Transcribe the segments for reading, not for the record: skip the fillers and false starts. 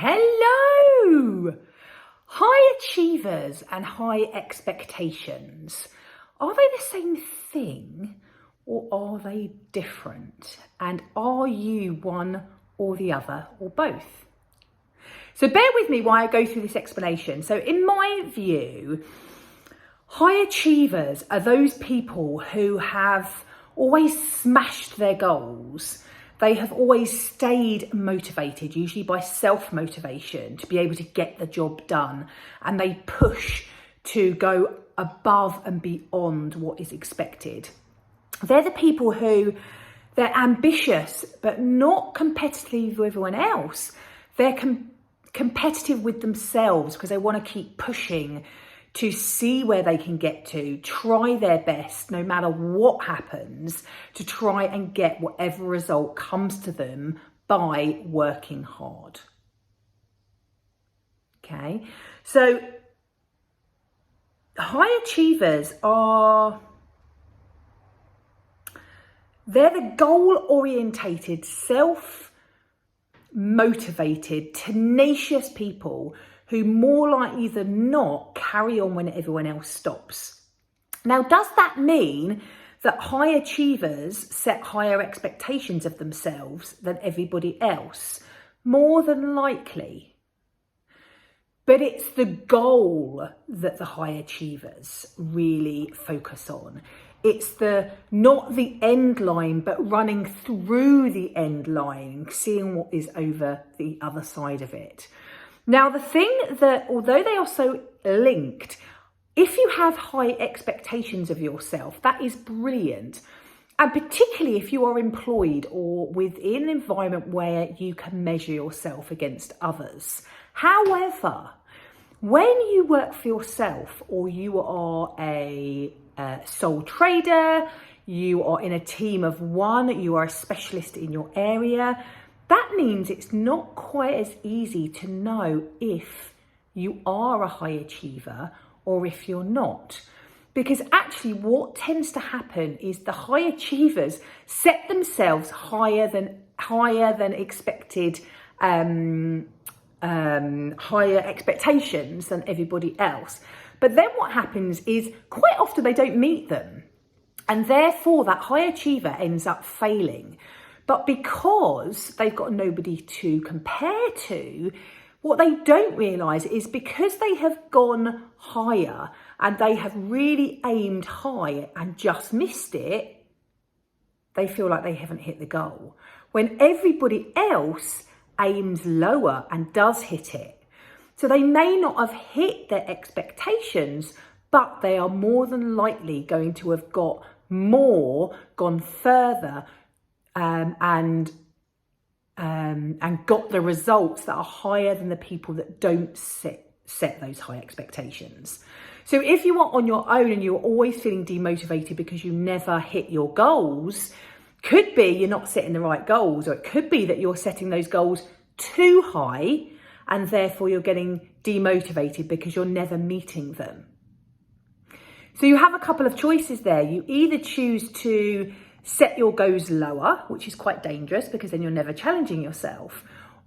Hello! High achievers and high expectations. Are they the same thing or are they different? And are you one or the other or both? So bear with me while I go through this explanation. So in my view, high achievers are those people who have always smashed their goals. They have always stayed motivated, usually by self-motivation, to be able to get the job done. And they push to go above and beyond what is expected. They're the people who, they're ambitious, but not competitive with everyone else. They're competitive with themselves because they want to keep pushing to see where they can get to, try their best no matter what happens, to try and get whatever result comes to them by working hard. Okay, so high achievers they're the goal-orientated, self-motivated, tenacious people who more likely than not carry on when everyone else stops. Now, does that mean that high achievers set higher expectations of themselves than everybody else? More than likely. But it's the goal that the high achievers really focus on. It's not the end line, but running through the end line, seeing what is over the other side of it. Now, the thing that, although they are so linked, if you have high expectations of yourself, that is brilliant. And particularly if you are employed or within an environment where you can measure yourself against others. However, when you work for yourself or you are a sole trader, you are in a team of one, you are a specialist in your area, that means it's not quite as easy to know if you are a high achiever or if you're not. Because actually what tends to happen is the high achievers set themselves higher than expected, higher expectations than everybody else. But then what happens is quite often they don't meet them. And therefore that high achiever ends up failing. But because they've got nobody to compare to, what they don't realise is because they have gone higher and they have really aimed high and just missed it, they feel like they haven't hit the goal. When everybody else aims lower and does hit it. So they may not have hit their expectations, but they are more than likely going to have got more, gone further, and got the results that are higher than the people that don't set those high expectations. So if you are on your own and you're always feeling demotivated because you never hit your goals, could be you're not setting the right goals, or it could be that you're setting those goals too high and therefore you're getting demotivated because you're never meeting them. So you have a couple of choices there. You either choose to set your goals lower, which is quite dangerous because then you're never challenging yourself,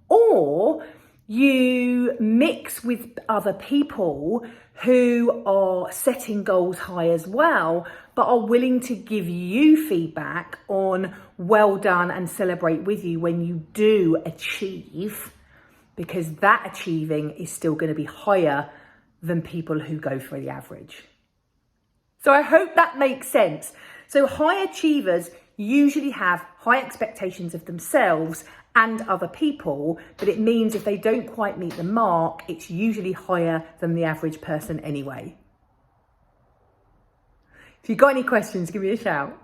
or you mix with other people who are setting goals high as well, but are willing to give you feedback on well done and celebrate with you when you do achieve, because that achieving is still going to be higher than people who go for the average. So I hope that makes sense. So high achievers usually have high expectations of themselves and other people, but it means if they don't quite meet the mark, it's usually higher than the average person anyway. If you've got any questions, give me a shout.